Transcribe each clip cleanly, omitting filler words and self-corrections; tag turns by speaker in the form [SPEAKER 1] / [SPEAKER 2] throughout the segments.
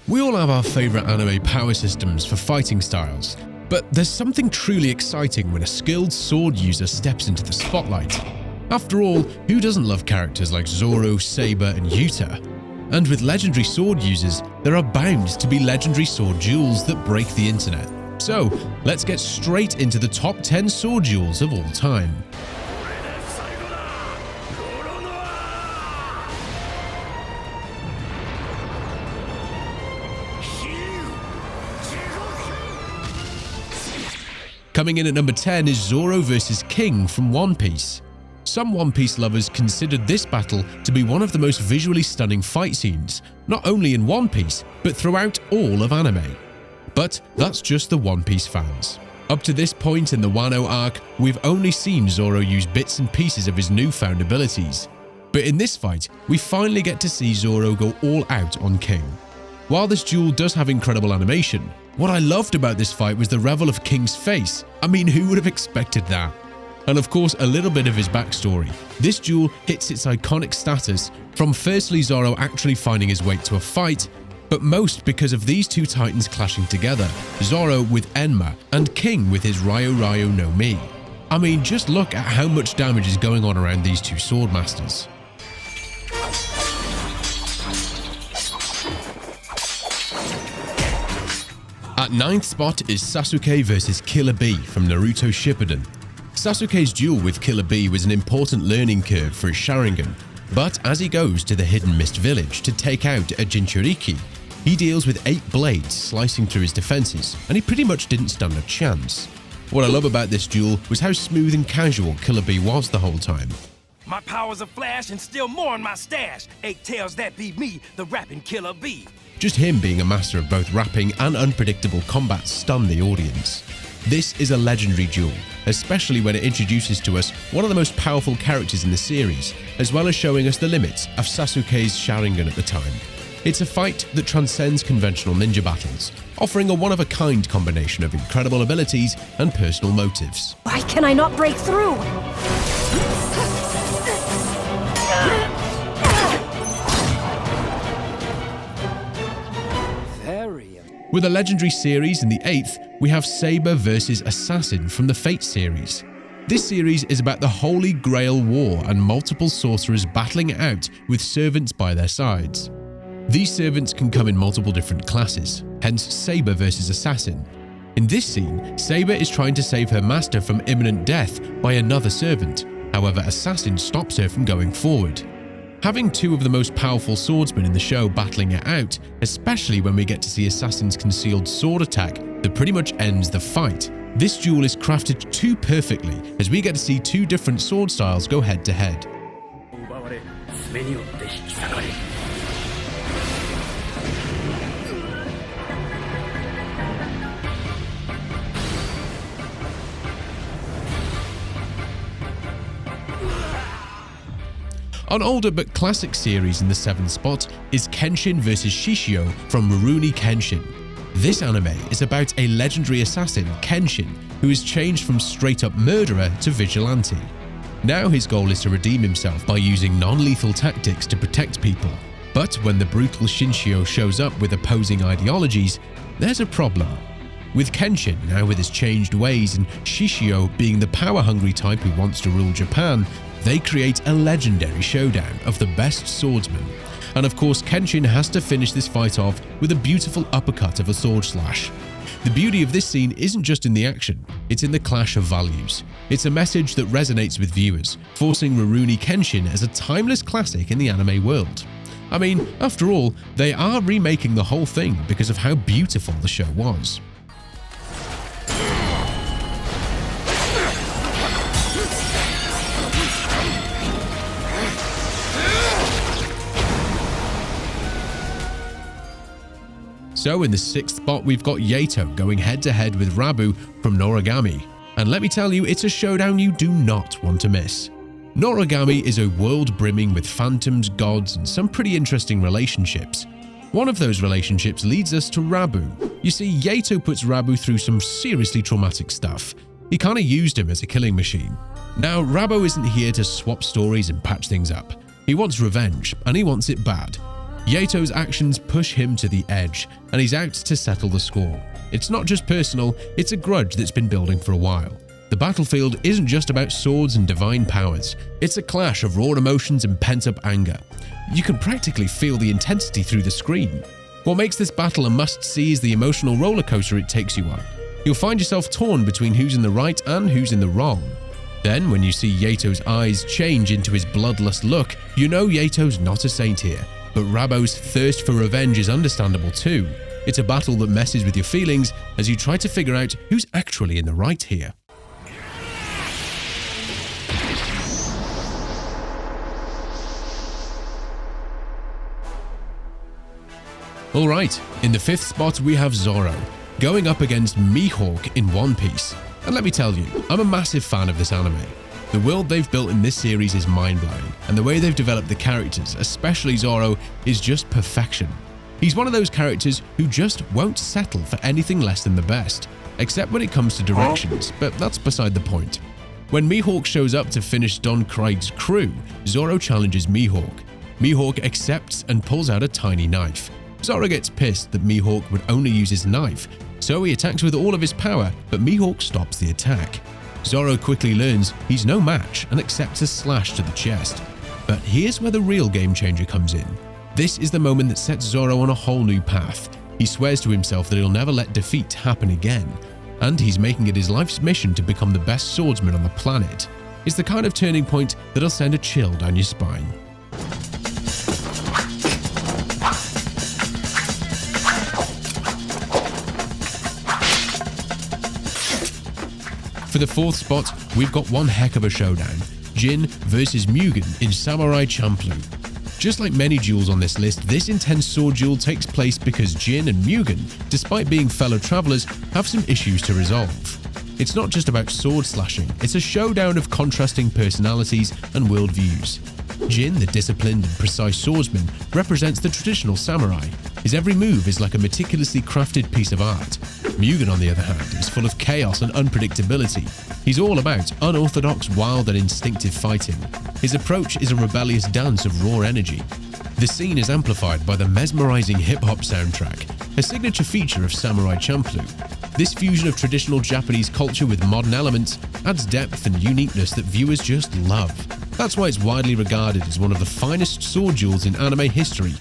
[SPEAKER 1] We all have our favorite anime power systems for fighting styles, but there's something truly exciting when a skilled sword user steps into the spotlight. After all, who doesn't love characters like Zoro, Saber, and Yuta? And with legendary sword users, there are bound to be legendary sword duels that break the internet. So, let's get straight into the top 10 sword duels of all time. Coming in at number 10 is Zoro vs King from One Piece. Some One Piece lovers considered this battle to be one of the most visually stunning fight scenes, not only in One Piece, but throughout all of anime. But that's just the One Piece fans. Up to this point in the Wano arc, we've only seen Zoro use bits and pieces of his newfound abilities. But in this fight, we finally get to see Zoro go all out on King. While this duel does have incredible animation, what I loved about this fight was the reveal of King's face. I mean, who would have expected that? And of course, a little bit of his backstory. This duel hits its iconic status from firstly Zoro actually finding his way to a fight, but most because of these two titans clashing together, Zoro with Enma and King with his Ryo Ryo no Mi. I mean, just look at how much damage is going on around these two sword masters. At 9th spot is Sasuke vs Killer Bee from Naruto Shippuden. Sasuke's duel with Killer Bee was an important learning curve for his Sharingan, but as he goes to the Hidden Mist village to take out a Jinchuriki, he deals with 8 blades slicing through his defenses, and he pretty much didn't stand a chance. What I love about this duel was how smooth and casual Killer Bee was the whole time.
[SPEAKER 2] My power's a flash and still more in my stash. 8 tails that be me, the rapping Killer Bee.
[SPEAKER 1] Just him being a master of both rapping and unpredictable combat stunned the audience. This is a legendary duel, especially when it introduces to us one of the most powerful characters in the series, as well as showing us the limits of Sasuke's Sharingan at the time. It's a fight that transcends conventional ninja battles, offering a one-of-a-kind combination of incredible abilities and personal motives.
[SPEAKER 3] Why can I not break through?
[SPEAKER 1] With a legendary series in the 8th, we have Saber vs Assassin from the Fate series. This series is about the Holy Grail War and multiple sorcerers battling it out with servants by their sides. These servants can come in multiple different classes, hence Saber vs Assassin. In this scene, Saber is trying to save her master from imminent death by another servant. However, Assassin stops her from going forward. Having two of the most powerful swordsmen in the show battling it out, especially when we get to see Assassin's concealed sword attack that pretty much ends the fight. This duel is crafted too perfectly as we get to see two different sword styles go head to head. An older but classic series in the 7th spot is Kenshin vs Shishio from Rurouni Kenshin. This anime is about a legendary assassin, Kenshin, who is changed from straight-up murderer to vigilante. Now his goal is to redeem himself by using non-lethal tactics to protect people. But when the brutal Shishio shows up with opposing ideologies, there's a problem. With Kenshin now with his changed ways and Shishio being the power-hungry type who wants to rule Japan, they create a legendary showdown of the best swordsmen. And of course, Kenshin has to finish this fight off with a beautiful uppercut of a sword slash. The beauty of this scene isn't just in the action, it's in the clash of values. It's a message that resonates with viewers, forcing Rurouni Kenshin as a timeless classic in the anime world. I mean, after all, they are remaking the whole thing because of how beautiful the show was. So in the 6th spot, we've got Yato going head-to-head with Rabo from Noragami. And let me tell you, it's a showdown you do not want to miss. Noragami is a world brimming with phantoms, gods, and some pretty interesting relationships. One of those relationships leads us to Rabo. You see, Yato puts Rabo through some seriously traumatic stuff. He kinda used him as a killing machine. Now, Rabo isn't here to swap stories and patch things up. He wants revenge, and he wants it bad. Yato's actions push him to the edge, and he's out to settle the score. It's not just personal, it's a grudge that's been building for a while. The battlefield isn't just about swords and divine powers, it's a clash of raw emotions and pent-up anger. You can practically feel the intensity through the screen. What makes this battle a must-see is the emotional rollercoaster it takes you on. You'll find yourself torn between who's in the right and who's in the wrong. Then, when you see Yato's eyes change into his bloodlust look, you know Yato's not a saint here. But Rabo's thirst for revenge is understandable too. It's a battle that messes with your feelings as you try to figure out who's actually in the right here. Alright, in the 5th spot we have Zoro, going up against Mihawk in One Piece. And let me tell you, I'm a massive fan of this anime. The world they've built in this series is mind-blowing, and the way they've developed the characters, especially Zoro, is just perfection. He's one of those characters who just won't settle for anything less than the best, except when it comes to directions, but that's beside the point. When Mihawk shows up to finish Don Krieg's crew, Zoro challenges Mihawk. Mihawk accepts and pulls out a tiny knife. Zoro gets pissed that Mihawk would only use his knife, so he attacks with all of his power, but Mihawk stops the attack. Zoro quickly learns he's no match and accepts a slash to the chest. But here's where the real game changer comes in. This is the moment that sets Zoro on a whole new path. He swears to himself that he'll never let defeat happen again, and he's making it his life's mission to become the best swordsman on the planet. It's the kind of turning point that'll send a chill down your spine. For the 4th spot, we've got one heck of a showdown, Jin versus Mugen in Samurai Champloo. Just like many duels on this list, this intense sword duel takes place because Jin and Mugen, despite being fellow travelers, have some issues to resolve. It's not just about sword slashing, it's a showdown of contrasting personalities and worldviews. Jin, the disciplined and precise swordsman, represents the traditional samurai. His every move is like a meticulously crafted piece of art. Mugen, on the other hand, is full of chaos and unpredictability. He's all about unorthodox, wild and instinctive fighting. His approach is a rebellious dance of raw energy. The scene is amplified by the mesmerizing hip-hop soundtrack, a signature feature of Samurai Champloo. This fusion of traditional Japanese culture with modern elements adds depth and uniqueness that viewers just love. That's why it's widely regarded as one of the finest sword duels in anime history.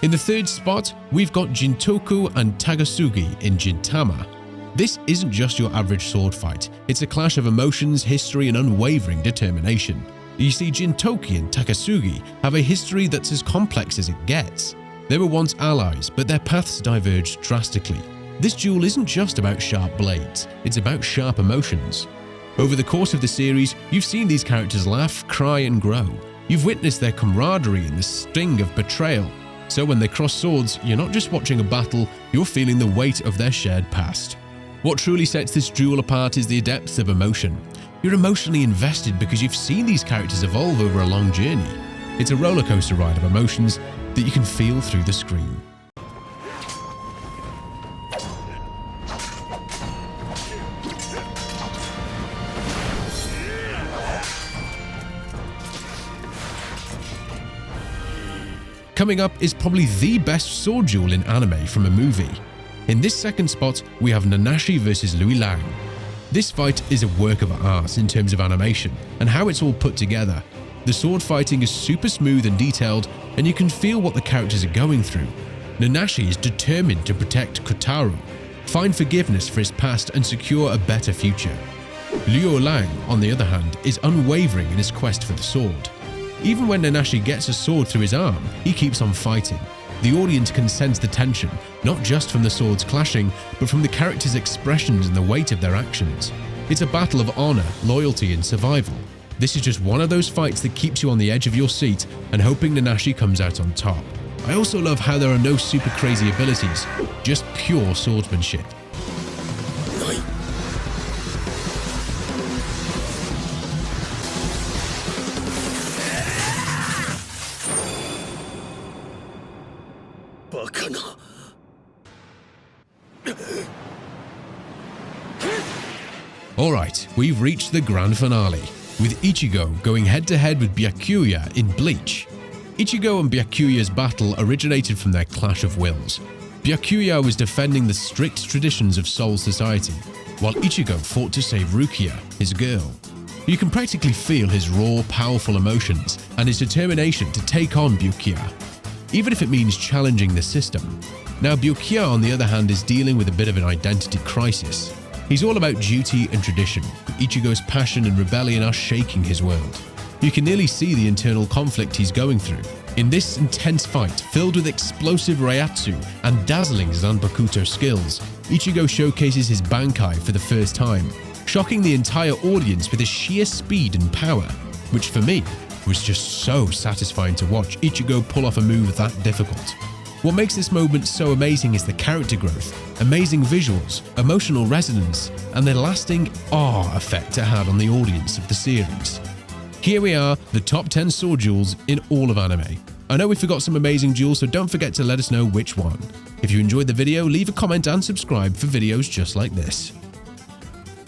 [SPEAKER 1] In the 3rd spot, we've got Gintoki and Takasugi in Gintama. This isn't just your average sword fight, it's a clash of emotions, history and unwavering determination. You see, Gintoki and Takasugi have a history that's as complex as it gets. They were once allies, but their paths diverged drastically. This duel isn't just about sharp blades, it's about sharp emotions. Over the course of the series, you've seen these characters laugh, cry and grow. You've witnessed their camaraderie and the sting of betrayal. So when they cross swords, you're not just watching a battle, you're feeling the weight of their shared past. What truly sets this duel apart is the depth of emotion. You're emotionally invested because you've seen these characters evolve over a long journey. It's a rollercoaster ride of emotions that you can feel through the screen. Coming up is probably the best sword duel in anime from a movie. In this 2nd spot, we have Nanashi vs Luo-Lang. This fight is a work of art in terms of animation and how it's all put together. The sword fighting is super smooth and detailed, and you can feel what the characters are going through. Nanashi is determined to protect Kotaro, find forgiveness for his past and secure a better future. Luo-Lang, on the other hand, is unwavering in his quest for the sword. Even when Nanashi gets a sword through his arm, he keeps on fighting. The audience can sense the tension, not just from the swords clashing, but from the characters' expressions and the weight of their actions. It's a battle of honor, loyalty, and survival. This is just one of those fights that keeps you on the edge of your seat and hoping Nanashi comes out on top. I also love how there are no super crazy abilities, just pure swordsmanship. Alright, we've reached the grand finale, with Ichigo going head-to-head with Byakuya in Bleach. Ichigo and Byakuya's battle originated from their clash of wills. Byakuya was defending the strict traditions of Soul Society, while Ichigo fought to save Rukia, his girl. You can practically feel his raw, powerful emotions and his determination to take on Byakuya, even if it means challenging the system. Now Byakuya, on the other hand, is dealing with a bit of an identity crisis. He's all about duty and tradition, but Ichigo's passion and rebellion are shaking his world. You can nearly see the internal conflict he's going through. In this intense fight, filled with explosive Reiatsu and dazzling Zanbakuto skills, Ichigo showcases his Bankai for the first time, shocking the entire audience with his sheer speed and power, which for me was just so satisfying to watch Ichigo pull off a move that difficult. What makes this moment so amazing is the character growth, amazing visuals, emotional resonance, and the lasting awe effect it had on the audience of the series. Here we are, the top 10 sword duels in all of anime. I know we forgot some amazing duels, so don't forget to let us know which one. If you enjoyed the video, leave a comment and subscribe for videos just like this.